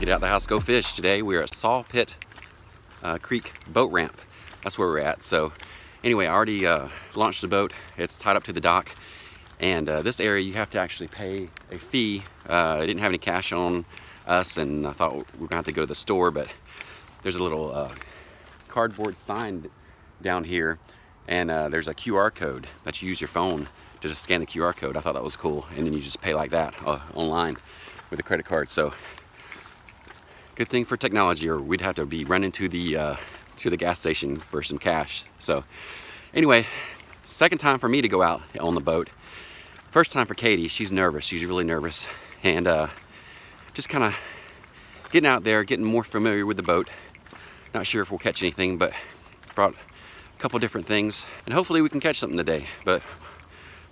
Get out the house, go fish. Today we are at Saw Pit Creek boat ramp. That's where we're at. So anyway, I already launched the boat. It's tied up to the dock. And this area you have to actually pay a fee. I didn't have any cash on us, and I thought we were gonna have to go to the store, but there's a little cardboard sign down here, and there's a QR code that you use your phone to just scan the QR code. I thought that was cool, and then you just pay like that online with a credit card. So good thing for technology, or we'd have to be running to the gas station for some cash. So anyway, second time for me to go out on the boat. First time for Katie. She's nervous. She's really nervous, and just kind of getting out there, getting more familiar with the boat. Not sure if we'll catch anything, but brought a couple different things, and hopefully we can catch something today. But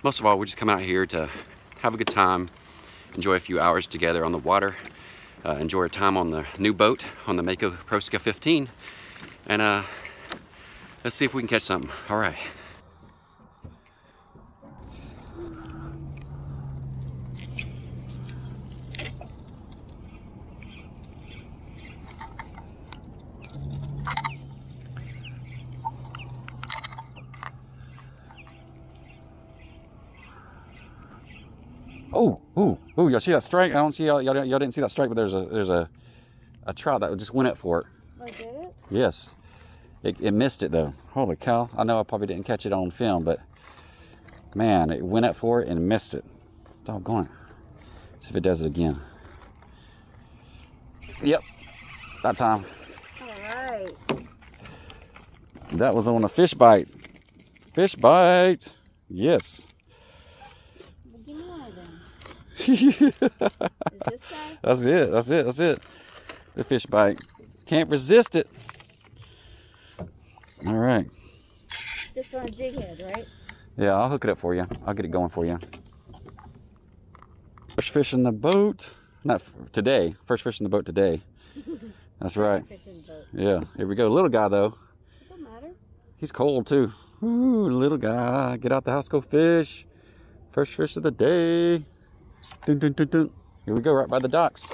most of all, we're just coming out here to have a good time, enjoy a few hours together on the water, enjoy our time on the new boat, on the Mako Pro Skiff 15, and let's see if we can catch something. All right. Oh, y'all see that strike? I don't see y'all didn't see that strike, but there's a trout that just went up for it. Oh, did it? Yes. It missed it though. Holy cow. I know I probably didn't catch it on film, but man, it went up for it and missed it. Doggone it. See if it does it again. Yep. That time. Alright. That was on a fish bite. Fish bite. Yes. Is this guy? That's it. The fish bite. Can't resist it. All right. Just on a jig head, right? Yeah, I'll hook it up for you. I'll get it going for you. First fish in the boat. Not today. First fish in the boat today. That's right. Yeah, here we go. Little guy though. It don't matter. He's cold too. Ooh, little guy. Get out the house, go fish. First fish of the day. Dun, dun, dun, dun. Here we go, right by the docks.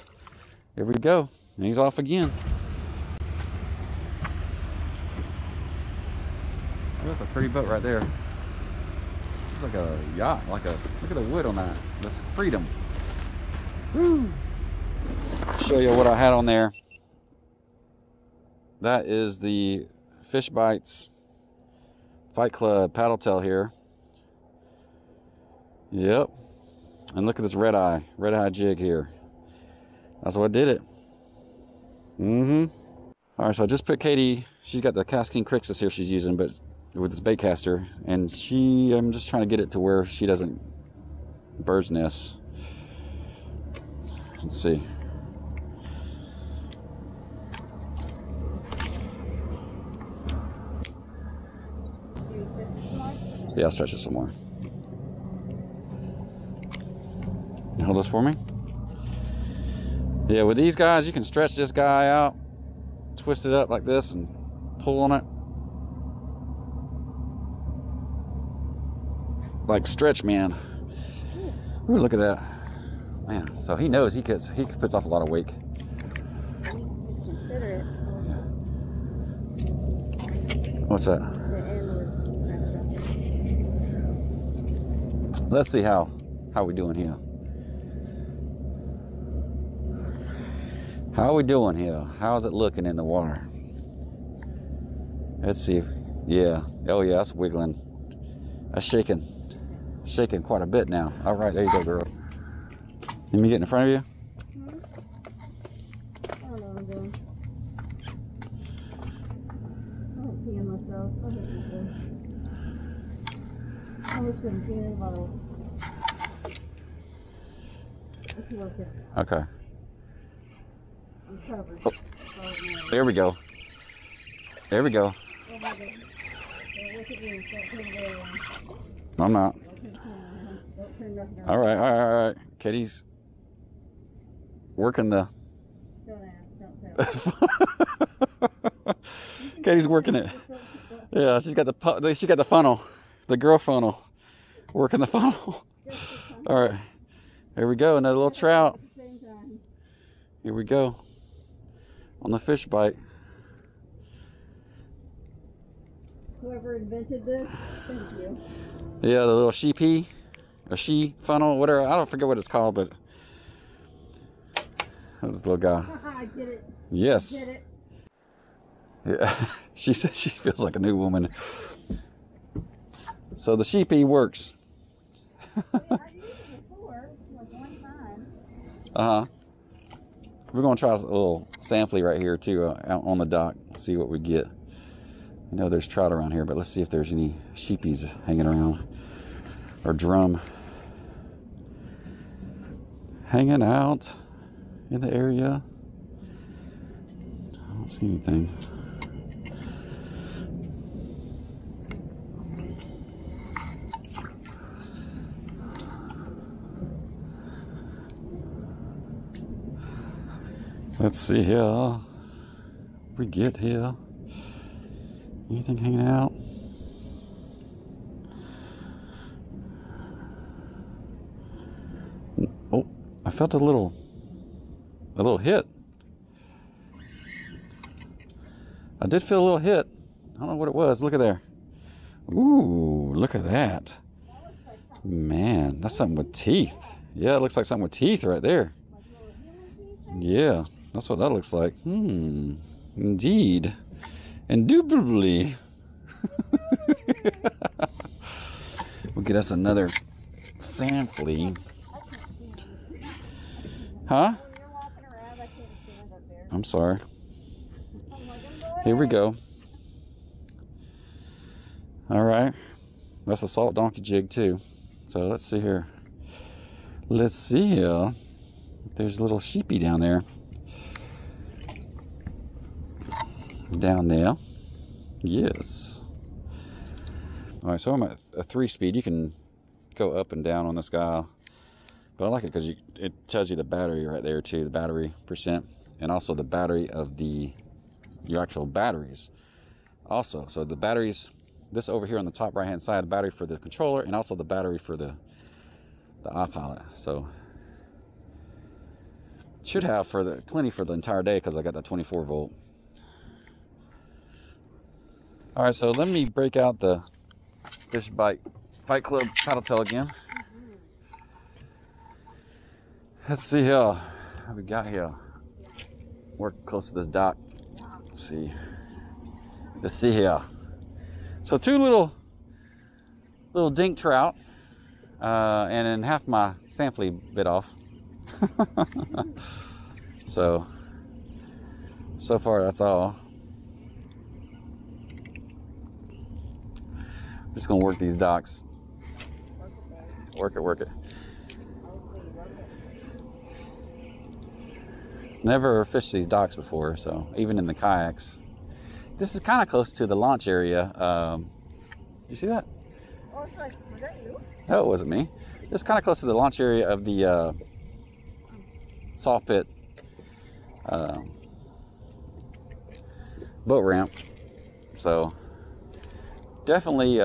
Here we go. And he's off again. That's a pretty boat right there. It's like a yacht, look at the wood on that. That's freedom. Woo! Show you what I had on there. That is the Fish Bites Fight Club paddle tail here. Yep. And look at this red eye jig here. That's what did it. All right, so I just put Katie, she's got the Casking Crixus here she's using, but with this bait caster, and I'm just trying to get it to where she doesn't bird's nest. Let's see. Yeah, I'll stretch it some more. You hold this for me? Yeah, with these guys, you can stretch this guy out, twist it up like this, and pull on it. Like Stretch Man. Ooh, look at that. Man, so he knows he puts off a lot of weight. He's considerate. What's that? The end was. Let's see how we doing here. How are we doing here? How's it looking in the water? Let's see. Yeah. Oh yeah, that's wiggling. That's shaking. Shaking quite a bit now. All right, there you go, girl. Let me get in front of you. I don't know what I'm doing. I'm peeing myself. I wish I was peeing in the bottle. Okay. I'm covered. Oh. There we go. There we go. I'm not. All right. Katie's working the. Don't ask. Don't tell. Katie's working it. Yeah, she's got the funnel, the girl funnel, working the funnel. All right, here we go. Another little trout. Here we go. on the fish bite. Whoever invented this, thank you. Yeah, the little sheepy, a she funnel, whatever. I don't forget what it's called, but this little guy. I did it. Yes. I did it. Yeah, she says she feels like a new woman. So the sheepy works. I've used it before, like one time. Uh-huh. We're gonna try a little sampley right here too, out on the dock. See what we get. I know there's trout around here, but let's see if there's any sheepies hanging around, or drum hanging out in the area. I don't see anything. Let's see here. We get here. Anything hanging out? Oh, I felt a little hit. I did feel a little hit. I don't know what it was. Look at there. Ooh, look at that. Man, that's something with teeth. Yeah, it looks like something with teeth right there. Yeah, that's what that looks like. Indeed. Indubitably. We'll get us another sampley. Huh? I'm sorry. Here we go. All right. That's a salt donkey jig too. So let's see here. Let's see here. There's a little sheepy down there. Down there. Yes. All right, so I'm at a 3-speed. You can go up and down on this guy, but I like it because it tells you the battery right there too, the battery percent, and also the battery of your actual batteries. Also, so the batteries, this over here on the top right hand side, the battery for the controller, and also the battery for the iPilot. So should have plenty for the entire day because I got that 24 volt. All right, so let me break out the Fish Bite Fight Club paddle tail again. Let's see here what we got here. Work close to this dock. Let's see. Let's see here. So 2 little dink trout, and then half my sampley bit off. So far that's all. I'm just gonna work these docks. Work it. Never fished these docks before, so even in the kayaks. This is kind of close to the launch area. You see that? Oh, was that you? No, it wasn't me. It's kind of close to the launch area of the saw pit boat ramp. So definitely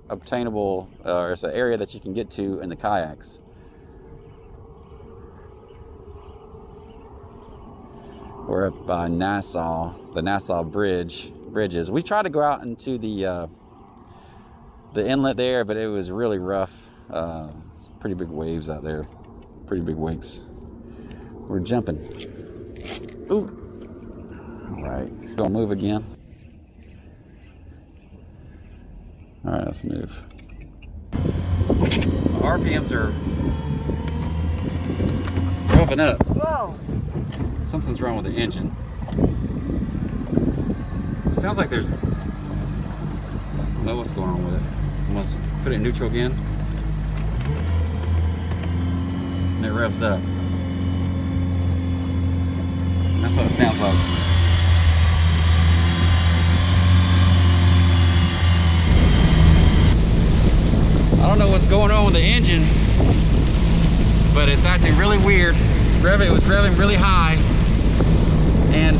obtainable, it's an area that you can get to in the kayaks. We're up by Nassau, the Nassau bridges. We tried to go out into the inlet there, but it was really rough. Pretty big waves out there, pretty big wakes. We're jumping. Ooh. All right, gonna move again. All right, let's move. RPMs are revving up. Whoa. Something's wrong with the engine. It sounds like there's, I don't know what's going on with it. Almost put it in neutral again. And it revs up. That's what it sounds like. I don't know what's going on with the engine, but it's acting really weird. It was revving really high, and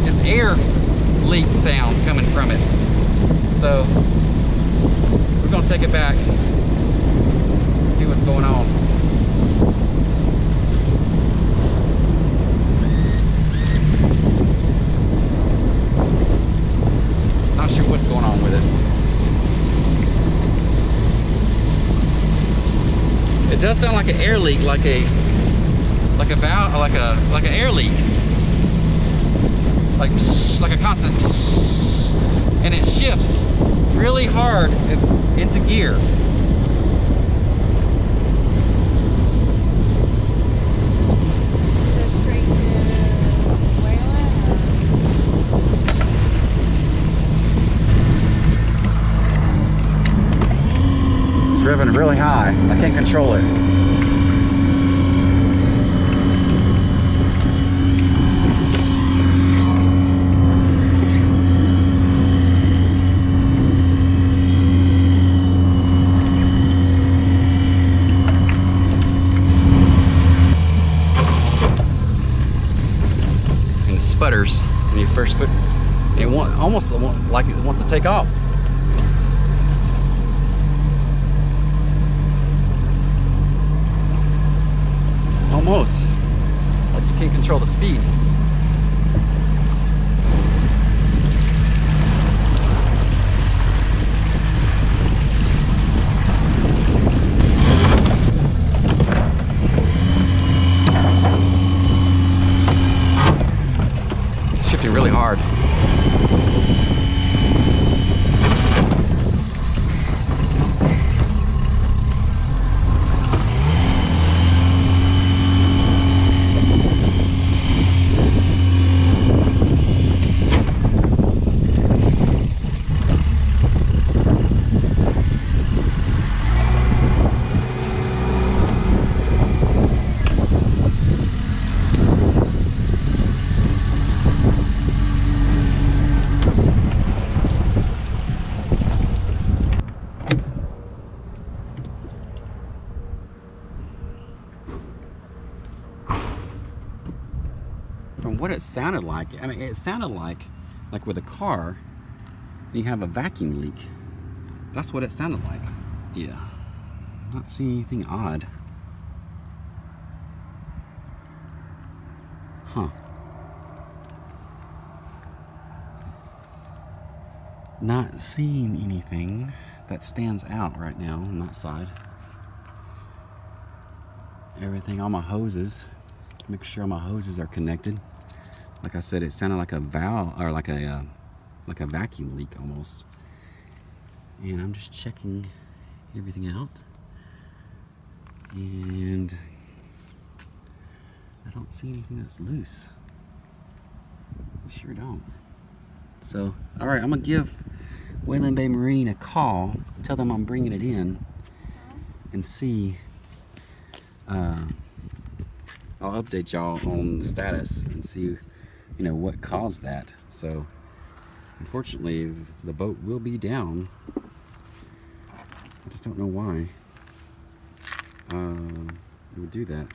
this air leak sound coming from it. So we're gonna take it back, see what's going on. does sound like an air leak, like an air leak, like a constant, and it shifts really hard into gear. Straight to Waylen, It's driven really high. I can't control it. Sputters when you first put it, almost like it wants to take off. Almost like you can't control the speed. Shifting really hard. From what it sounded like, I mean, it sounded like with a car, you have a vacuum leak. That's what it sounded like. Yeah, I'm not seeing anything odd. Huh. Not seeing anything that stands out right now on that side. Everything, all my hoses, make sure all my hoses are connected. Like I said, it sounded like a valve, or like a vacuum leak almost. And I'm just checking everything out. And I don't see anything that's loose. I sure don't. So, all right, I'm gonna give Waylen Bay Marine a call, tell them I'm bringing it in, and see. I'll update y'all on the status and see, you know, what caused that. So, unfortunately, the boat will be down. I just don't know why it would do that.